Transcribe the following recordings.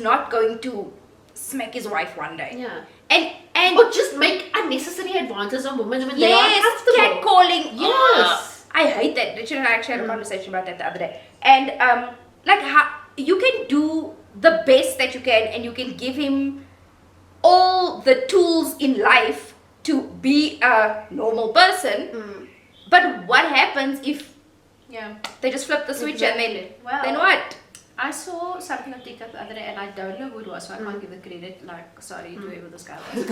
not going to smack his wife one day. Yeah. And or just make unnecessary advances on women when they are yes, uncomfortable. catcalling. Yes. I hate that. Richard and I actually had a conversation about that the other day. And like how you can do the best that you can, and you can give him all the tools in life to be a normal person. But what happens if they just flip the switch and then what? I saw something on TikTok the other day, and I don't know who it was, so I can't give the credit. Like, sorry to whoever this guy was.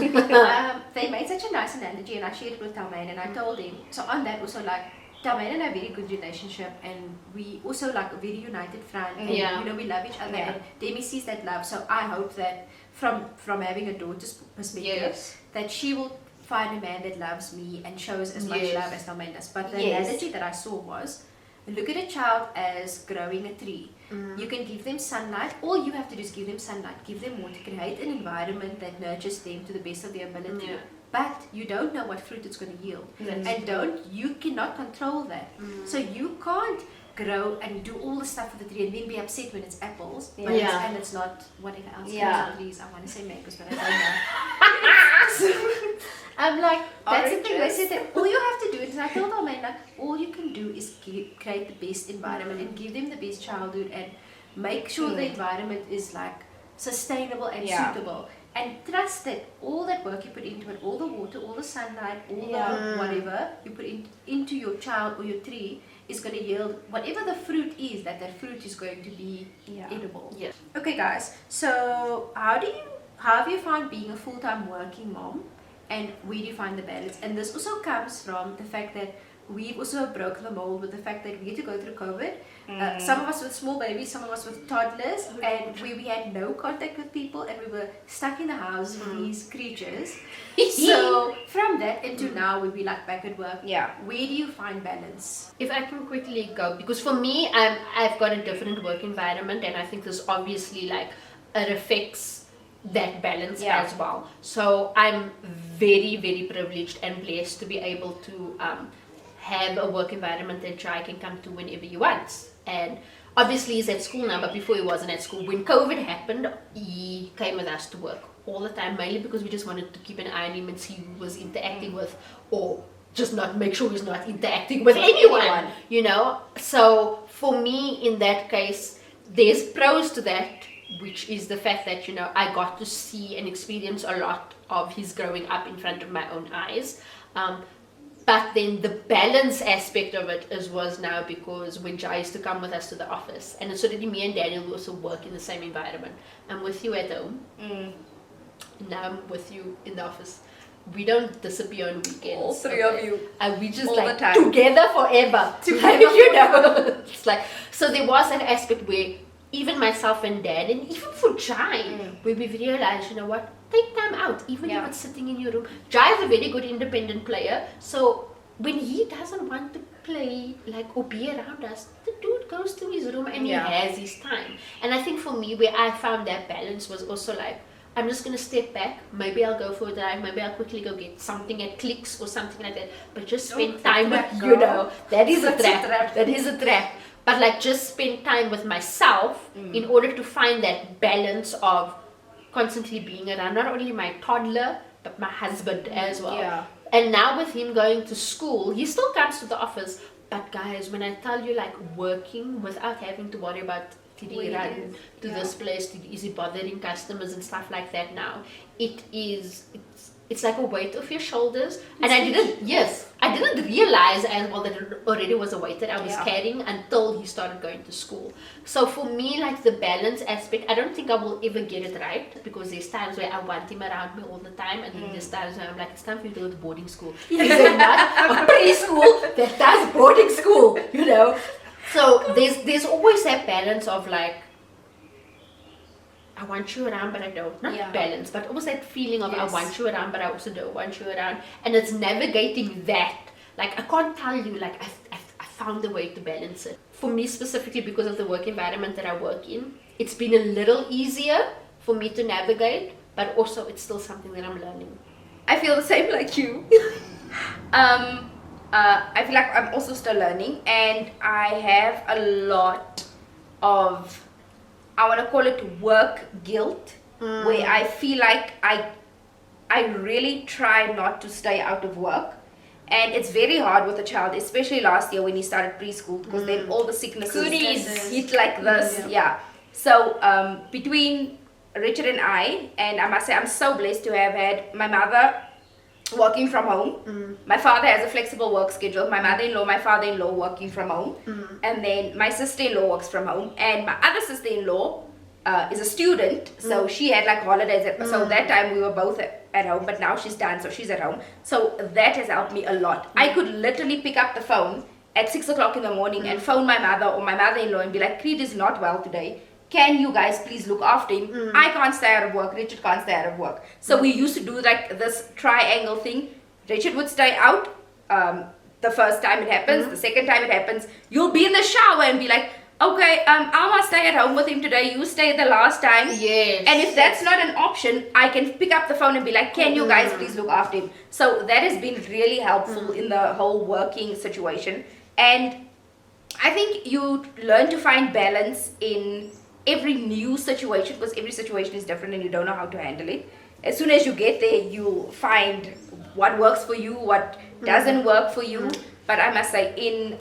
They made such a nice analogy, and I shared it with Talmain, and I told him. So on that also, like, Talmain and I have a very good relationship, and we also like a very united front, and you know, we love each other, and Demi sees that love. So I hope that from having a daughter's perspective, that she will find a man that loves me and shows as much love as Talmain does. But the analogy that I saw was, look at a child as growing a tree. You can give them sunlight. All you have to do is give them sunlight, give them water, create an environment that nurtures them to the best of their ability. But you don't know what fruit it's going to yield, and you cannot control that. So you can't grow and do all the stuff for the tree and then be upset when it's apples, but and it's not whatever else grows on trees. I want to say mangoes, but I don't know. I'm like, that's the thing. They said that all you have to do is, I told them, like, all you can do is create the best environment and give them the best childhood and make sure the environment is like sustainable and suitable. And trust that all that work you put into it, all the water, all the sunlight, all the whatever you put into your child or your tree is going to yield whatever the fruit is, that fruit is going to be edible. Okay guys, so how have you found being a full-time working mom, and where do you find the balance? And this also comes from the fact that we've also broke the mold with the fact that we had to go through COVID. Some of us with small babies, some of us with toddlers, and we had no contact with people, and we were stuck in the house with these creatures. So from that into now, we'll be like back at work. Where do you find balance? If I can quickly go, because for me, I've got a different work environment, and I think this obviously like it affects that balance as well. So I'm very, very privileged and blessed to be able to have a work environment that Jai can come to whenever he wants. And obviously he's at school now, but before he wasn't at school. When COVID happened, he came with us to work all the time, mainly because we just wanted to keep an eye on him and see who was interacting with, or just not make sure he's not interacting with anyone, you know. So for me, in that case, there's pros to that, which is the fact that, you know, I got to see and experience a lot of his growing up in front of my own eyes. But then the balance aspect of it was now because when Jai used to come with us to the office, and it's already me and Daniel, we also work in the same environment. I'm with you at home, now I'm with you in the office. We don't disappear on weekends. All three of you. We just all like the time. together forever. Like, you know, it's like, so there was an aspect where even myself and Dad, and even for Jai, where we realized, you know what, take time out, even if it's sitting in your room. Jai is a very good independent player, so when he doesn't want to play like or be around us, the dude goes to his room and he has his time. And I think for me, where I found that balance was also like, I'm just going to step back, maybe I'll go for a drive, maybe I'll quickly go get something at Clicks or something like that, but just spend time with, you know, that is a trap, that is a trap. But like just spend time with myself in order to find that balance of constantly being around not only my toddler, but my husband as well. And now with him going to school, he still comes to the office. But guys, when I tell you, like, working without having to worry about, did he run to this place, is he bothering customers and stuff like that now, it's like a weight off your shoulders. And I didn't realize as well that it already was a weight that I was carrying until he started going to school. So for me, like the balance aspect, I don't think I will ever get it right, because there's times where I want him around me all the time, and then there's times where I'm like, it's time for you to go to boarding school. Is there not a preschool that does boarding school, you know? So there's always that balance of like, I want you around, but I don't. Not balance, but almost that feeling of I want you around, but I also don't want you around. And it's navigating that. Like, I can't tell you, like, I found a way to balance it. For me specifically, because of the work environment that I work in, it's been a little easier for me to navigate, but also it's still something that I'm learning. I feel the same like you. I feel like I'm also still learning, and I have a lot of I want to call it work guilt, where I feel like I really try not to stay out of work. And it's very hard with a child, especially last year when he started preschool, because then all the sicknesses hit like this. Yeah. So between Richard and I must say I'm so blessed to have had my mother working from home. My father has a flexible work schedule. My mother-in-law, my father-in-law working from home. And then my sister-in-law works from home. And my other sister-in-law is a student, so she had like holidays. So that time we were both at home, but now she's done, so she's at home. So that has helped me a lot. I could literally pick up the phone at 6 o'clock in the morning and phone my mother or my mother-in-law and be like, Creed is not well today. Can you guys please look after him? I can't stay out of work. Richard can't stay out of work. So we used to do like this triangle thing. Richard would stay out the first time it happens. The second time it happens, you'll be in the shower and be like, okay, I must stay at home with him today. You stay the last time. Yes. And if that's not an option, I can pick up the phone and be like, can you guys please look after him? So that has been really helpful in the whole working situation. And I think you learn to find balance in every new situation, because every situation is different and you don't know how to handle it. As soon as you get there, you'll find what works for you, what doesn't work for you. But I must say, in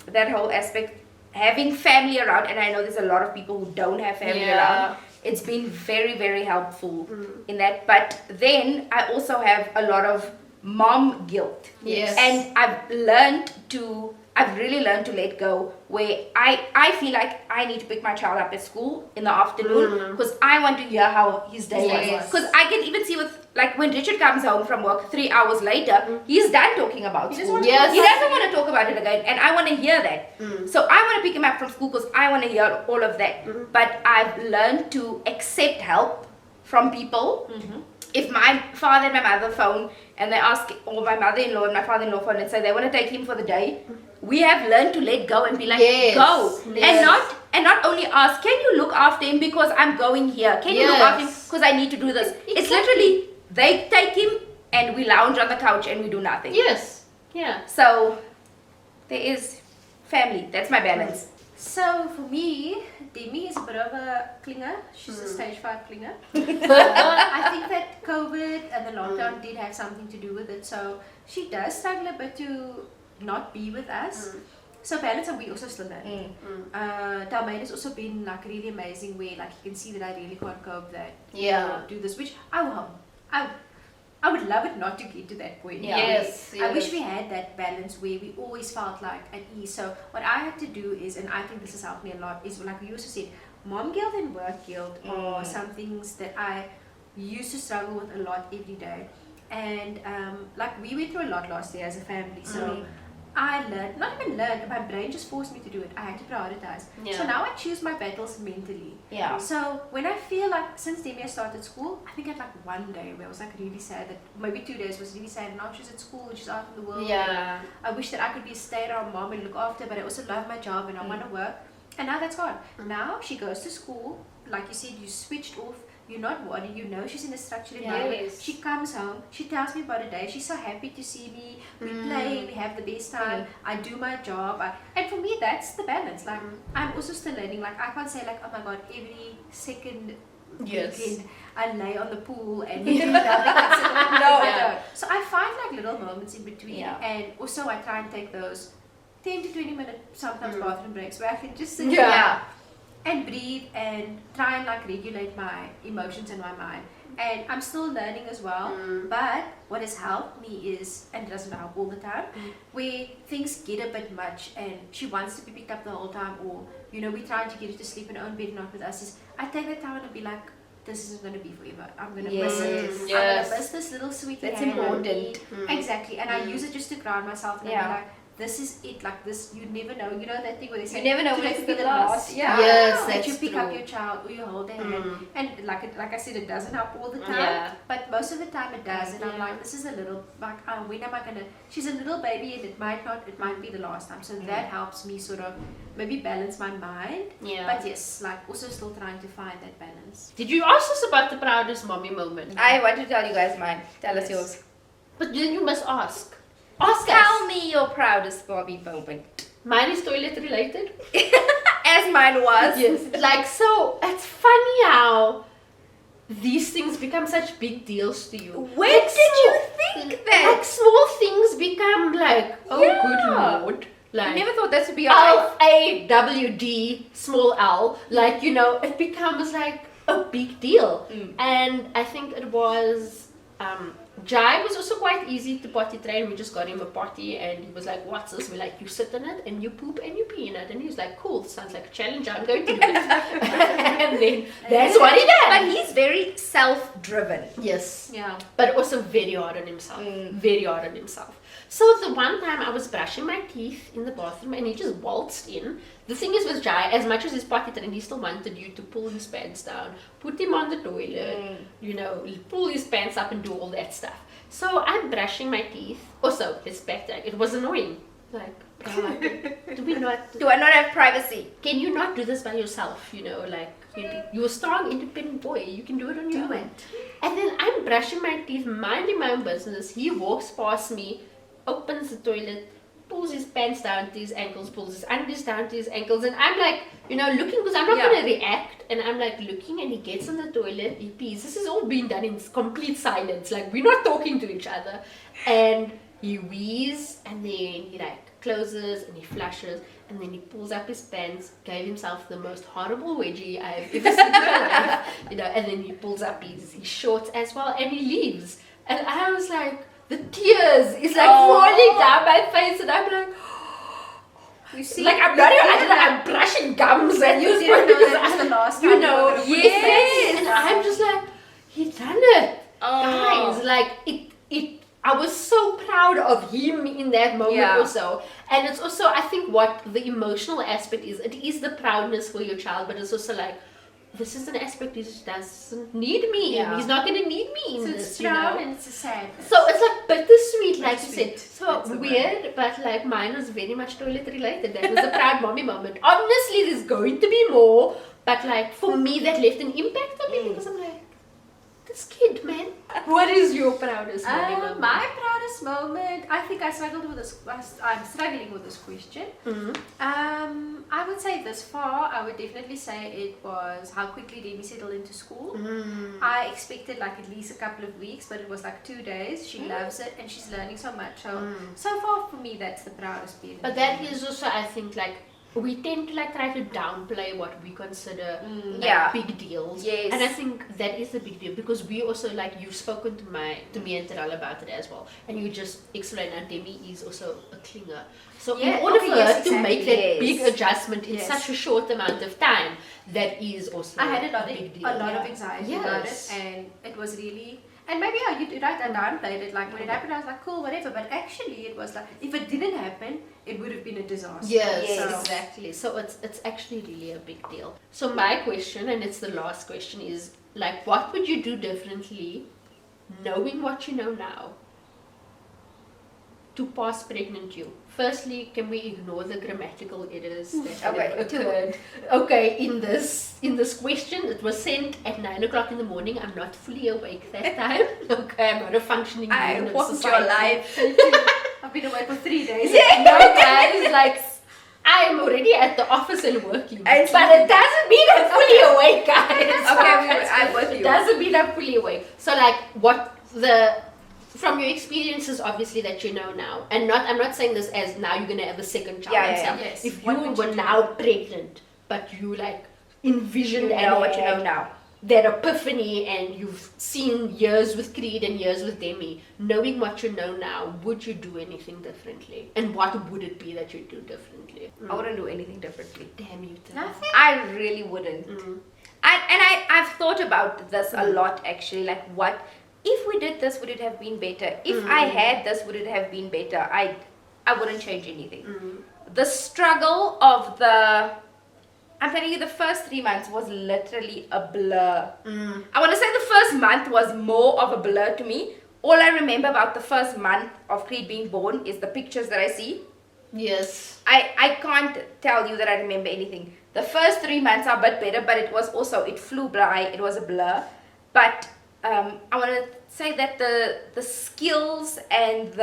that whole aspect, having family around, and I know there's a lot of people who don't have family around, it's been very, very helpful in that. But then I also have a lot of mom guilt. Yes. And I've really learned to let go, where I feel like I need to pick my child up at school in the afternoon because I want to hear how his day was. Because I can even see with, like, when Richard comes home from work 3 hours later, he's done talking about school. He doesn't want to talk about it again, and I want to hear that. So I want to pick him up from school because I want to hear all of that. But I've learned to accept help from people. If my father and my mother phone and they ask, or my mother-in-law and my father-in-law phone and say they want to take him for the day, we have learned to let go and be like, go. And not only ask, can you look after him because I'm going here? Can you look after him because I need to do this? It's literally, they take him and we lounge on the couch and we do nothing. Yes. Yeah. So there is family. That's my balance. So for me, Demi is a bit of a clinger. She's a stage 5 clinger. I think that COVID and the lockdown did have something to do with it. So she does struggle a bit to not be with us. So balance, and we also still learning. Dalmain has also been like really amazing, where like you can see that I really can't cope that do this, which I would love it not to get to that point. Yes. I wish we had that balance where we always felt like at ease. So what I had to do is, and I think this has helped me a lot, is like you also said, mom guilt and work guilt are some things that I used to struggle with a lot every day. And like we went through a lot last year as a family. So I learned, not even learned, my brain just forced me to do it. I had to prioritize. So now I choose my battles mentally. So when I feel like, since Demi started school, I think I had like one day where I was like really sad, that maybe 2 days was really sad, and now she's at school and she's out in the world. I wish that I could be a stay-at-home mom and look after, but I also love my job and I want to work. And now that's gone. Now she goes to school, like you said, you switched off. You're not worried, you know she's in a structured environment. She comes home, she tells me about her day, she's so happy to see me, we play, we have the best time, I do my job. And for me, that's the balance. Like, I'm also still learning. Like, I can't say like, oh my god, every second weekend I lay on the pool and do nothing. So I find like little moments in between, and also I try and take those 10 to 20 minute sometimes bathroom breaks where I can just sit and breathe and try and like regulate my emotions in my mind. And I'm still learning as well, but what has helped me is, and it doesn't help all the time, where things get a bit much and she wants to be picked up the whole time, or you know, we're trying to get her to sleep in her own bed, not with us, is I take that time and be like, this isn't going to be forever. I'm going to miss it. I'm going to miss this little sweetie. That's important. Exactly. And I use it just to ground myself and be like, this is it, like this, you never know, you know that thing where they say, you never know when it's the last. Yes, that you that's pick true. up your child or you hold their hand, and like I said, it doesn't help all the time, but most of the time it does. And I'm like, this is a little, like, when am I gonna, she's a little baby and it might be the last time, so that helps me sort of maybe balance my mind. But yes, like also still trying to find that balance. Did you ask us about the proudest mommy moment? I want to tell you guys mine. Tell us yours. But then you must ask. Tell me your proudest mommy moment. Mine is toilet related. as mine was. Yes, like, so it's funny how these things become such big deals to you. When Like, did you think that? Like, small things become like, oh, Yeah. good lord. I Like, never thought that would be your life. L-A-W-D, small l, like, you know, it becomes like a big deal. And I think it was, Jai was also quite easy to potty train. We just got him a potty and he was like, what's this? We're like, you sit in it and you poop and you pee in it. And he was like, cool, sounds like a challenge, I'm going to do it. And then that's what he did. But he's very self-driven. Yes. Yeah. But also very hard on himself. Very hard on himself. So the one time I was brushing my teeth in the bathroom and he just waltzed in. The thing is with Jai, as much as he's potty trained, he still wanted you to pull his pants down, put him on the toilet, you know, pull his pants up and do all that stuff. So I'm brushing my teeth. Also, it's better. It was annoying. Like, do we not... Do I not have privacy? Can you not do this by yourself? You know, like, you're a strong, independent boy. You can do it on your own. And then I'm brushing my teeth, minding my own business. He walks past me, opens the toilet, pulls his pants down to his ankles, pulls his undies down to his ankles, and I'm like, you know, looking, because I'm not going to react, and I'm like looking, and he gets on the toilet, he pees. This is all being done in complete silence, like we're not talking to each other, and he wheezes, and then he like closes, and he flushes, and then he pulls up his pants, gave himself the most horrible wedgie I've ever seen in my life, you know, and then he pulls up his shorts as well, and he leaves, and I was like, the tears is like falling down my face, and I'm like, You see, like I'm not even, I'm brushing gums at you this didn't point know because that was the I, last time you you know, were gonna put yes, and I'm just like, he done it, guys. Like I was so proud of him in that moment also, and it's also I think what the emotional aspect is. It is the proudness for your child, but it's also like. This is an aspect he just doesn't need me in. He's not going to need me in So this, it's you proud know. and it's a sadness. So it's like bittersweet, like you Bittersweet. said. So That's the weird, but like mine was very much toilet related. That was a proud mommy moment. Obviously, there's going to be more, but like for me, that left an impact on me because I'm like, this kid, man. What is your proudest mommy moment? My proudest moment, I think I struggled with this. I'm struggling with this question. I would say this far, I would definitely say it was how quickly Demi settled into school. I expected like at least a couple of weeks, but it was like 2 days. She loves it and she's learning so much. So far for me, that's the proudest period. But that is also, I think, like we tend to like try to downplay what we consider like, big deals. Yes. And I think that is a big deal because we also like you've spoken to me and Terrell about it as well, and you just explained that Demi is also a clinger. So in order for her to make that big adjustment in such a short amount of time, that is also I had a big deal. lot of anxiety about it, and it was really. And maybe you're right, I downplayed it. Like when it happened, I was like, cool, whatever. But actually, it was like, if it didn't happen, it would have been a disaster. Yes, So- exactly. So it's actually really a big deal. So my question, and it's the last question, is like, what would you do differently, knowing what you know now, to pass pregnant you? Firstly, can we ignore the grammatical errors that have occurred? Okay, in this question, it was sent at 9 o'clock in the morning. I'm not fully awake that time. Okay, I'm not a functioning human in want society. your life. I've been away for 3 days. No, guys, like I am already at the office and working, but it doesn't mean I'm fully awake, guys. I'm with you. It doesn't mean I'm fully awake. So, like, from your experiences, obviously that you know now, and I'm not saying this as now you're gonna have a second child. Yes. If What you would were you do? now pregnant, but you like envisioned You and know what you had know now. that epiphany, and you've seen years with Creed and years with Demi, knowing what you know now, would you do anything differently? And what would it be that you'd do differently? I wouldn't do anything differently. Damn you, Tara. Nothing. I really wouldn't. I've thought about this a lot actually. Like, what if we did this? Would it have been better? If I had this, would it have been better? I wouldn't change anything. The struggle of I'm telling you, the first 3 months was literally a blur. I want to say the first month was more of a blur to me. All I remember about the first month of Creed being born is the pictures that I see. Yes. I can't tell you that I remember anything. The first 3 months are a bit better, but it flew by. It was a blur. But I want to say that the skills and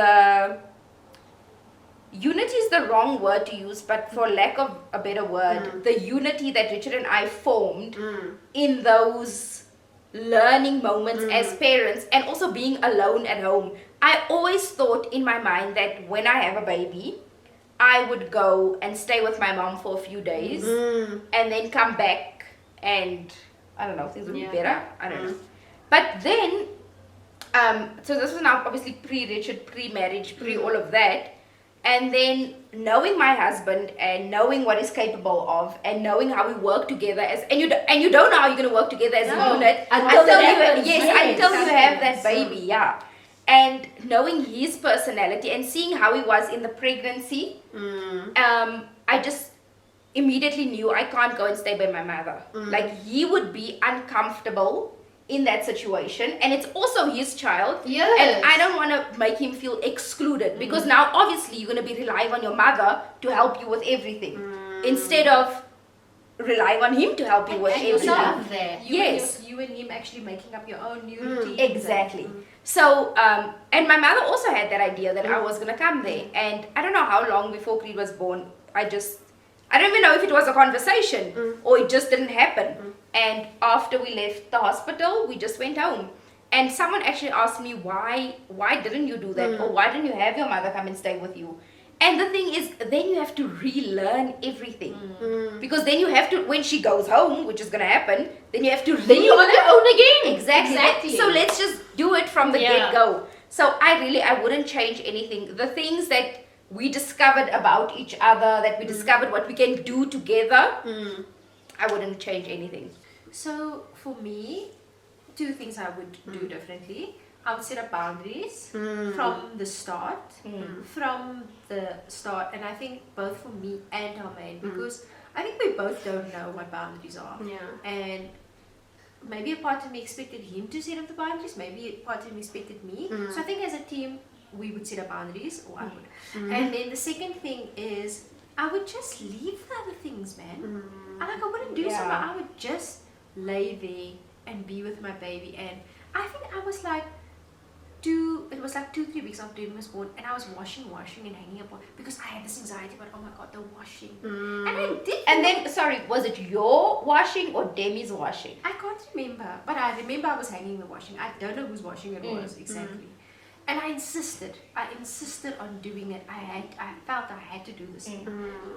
unity is the wrong word to use, but for lack of a better word, the unity that Richard and I formed in those learning moments as parents, and also being alone at home. I always thought in my mind that when I have a baby, I would go and stay with my mom for a few days and then come back, and I don't know, things would be better. I don't know. But then, so this was now obviously pre-Richard, pre-marriage, pre-all of that. And then knowing my husband and knowing what he's capable of and knowing how we work together as, and you don't know how you're going to work together as a unit until you have that baby, and knowing his personality and seeing how he was in the pregnancy, I just immediately knew I can't go and stay by my mother. Like, he would be uncomfortable in that situation, and it's also his child, and I don't want to make him feel excluded, because now obviously you're going to be relying on your mother to help you with everything instead of relying on him to help you with everything. You and him actually making up your own new routine. Exactly. So and my mother also had that idea that I was going to come there, and I don't know how long before Creed was born, I don't even know if it was a conversation or it just didn't happen. And after we left the hospital, we just went home. And someone actually asked me, why didn't you do that? Or why didn't you have your mother come and stay with you? And the thing is, then you have to relearn everything. Because then you have to, when she goes home, which is going to happen, then you have to Then you're on your own again. Exactly. So let's just do it from the get-go. So I wouldn't change anything. The things that we discovered about each other, that we discovered what we can do together, I wouldn't change anything. So for me, two things I would do differently. I would set up boundaries from the start. And I think both for me and Harmaine, because I think we both don't know what boundaries are. And maybe a part of me expected him to set up the boundaries, maybe a part of me expected me. So I think as a team, we would set up boundaries, or I would. And then the second thing is, I would just leave the other things, man. I wouldn't do something. I would just lay there and be with my baby. And I think I was like, it was like 2-3 weeks after Demi was born, and I was washing and hanging up because I had this anxiety about, oh my god, the washing. And I did. And then, sorry, was it your washing or Demi's washing? I can't remember, but I remember I was hanging the washing. I don't know whose washing it was exactly. And I insisted on doing it. I felt I had to do this thing.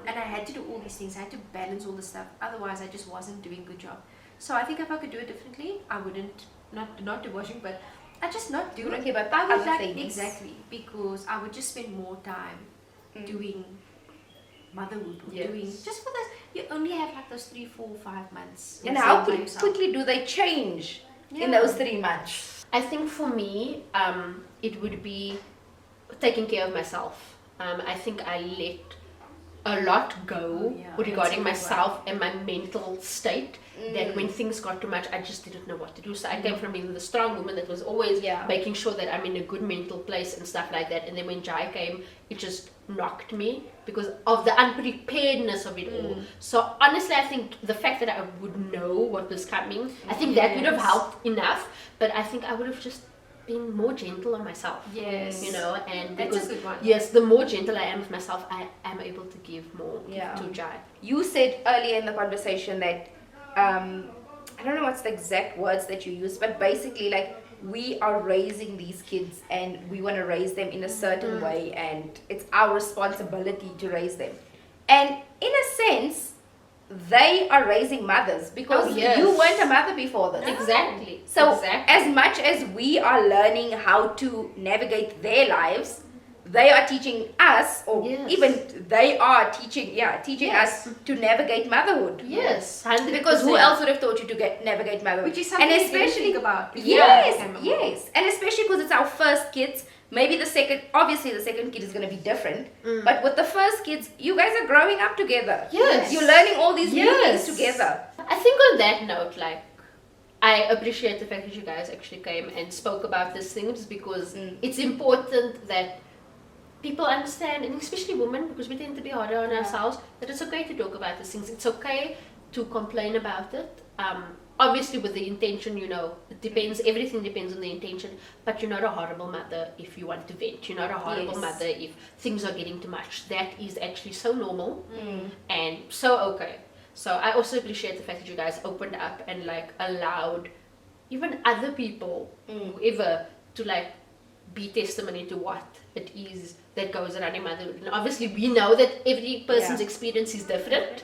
And I had to do all these things. I had to balance all this stuff. Otherwise, I just wasn't doing a good job. So I think if I could do it differently, I wouldn't, not do washing, but I'd just not do it. Okay, but I would other things. Exactly, because I would just spend more time doing motherhood. Doing, just for this, you only have like those 3, 4, 5 months. And how quickly do they change in those 3 months? I think for me, it would be taking care of myself. I think I let a lot go regarding myself and my mental state, that when things got too much, I just didn't know what to do. So I came from being the strong woman that was always making sure that I'm in a good mental place and stuff like that. And then when Jai came, it just knocked me because of the unpreparedness of it all. So honestly, I think the fact that I would know what was coming, I think that would have helped enough. But I think I would have just been more gentle on myself. Yes. You know, and that's because a good one. Yes, the more gentle I am with myself, I am able to give more to Jai. You said earlier in the conversation that I don't know what's the exact words that you used, but basically like we are raising these kids and we want to raise them in a certain way, and it's our responsibility to raise them. And in a sense, they are raising mothers because you weren't a mother before this. Exactly. So as much as we are learning how to navigate their lives, they are teaching us, or even they are teaching us to navigate motherhood. Yes, 100%. Because who else would have taught you to navigate motherhood? Which is something and you didn't especially think about. Yes, and especially because it's our first kids. Maybe the second kid is going to be different. But with the first kids, you guys are growing up together. Yes. You're learning all these new things together. I think on that note, like, I appreciate the fact that you guys actually came and spoke about these things, because it's important that people understand, and especially women, because we tend to be harder on ourselves, that it's okay to talk about these things. It's okay to complain about it. obviously with the intention, you know, it depends, everything depends on the intention, but you're not a horrible mother if you want to vent. You're not a horrible mother if things are getting too much. That is actually so normal and so okay. So I also appreciate the fact that you guys opened up and like allowed even other people, whoever, to like be testimony to what it is that goes around in motherhood. And obviously we know that every person's experience is different,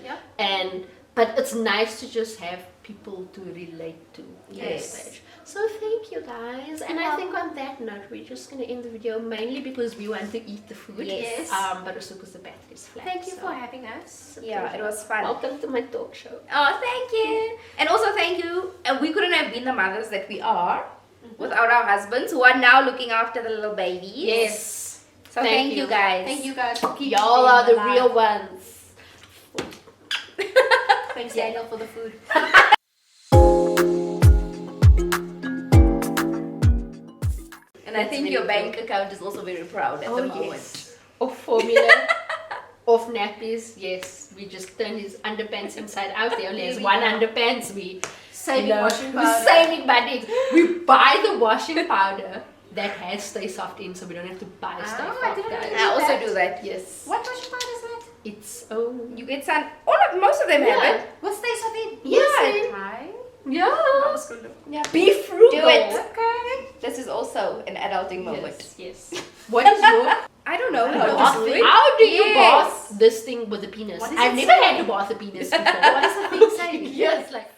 but it's nice to just have people to relate to at this stage. So thank you guys, and I think on that note we're just going to end the video, mainly because we want to eat the food, but also because the battery is flat. Thank you for having us. Yeah, it was fun. Welcome to my talk show. Oh, thank you. And also thank you. We couldn't have been the mothers that we are without our husbands, who are now looking after the little babies. Yes. So thank you guys. Thank you guys for keeping Y'all are the real ones. Thanks, Daniel, for the food. And I think your bank account is also very proud at the moment. Yes. Of formula, of nappies, yes. We just turned his underpants inside out. There only has one underpants. We Saving washing powder. We're saving buddies. We buy the washing powder that has Stay Soft in, so we don't have to buy Stay I Soft, didn't guys. know I also that. do that. Yes. What washing powder is that? It's You get some. Most of them have it. What's this of it? Yeah. Hi. Yeah. Yeah. Be frugal. Do it. Okay. This is also an adulting moment. Yes. What is your I don't know I how don't to know. do it. How do you Yes. bath this thing with a penis? What does I've it never say? had to bath a penis before. What does the thing say? Yes, like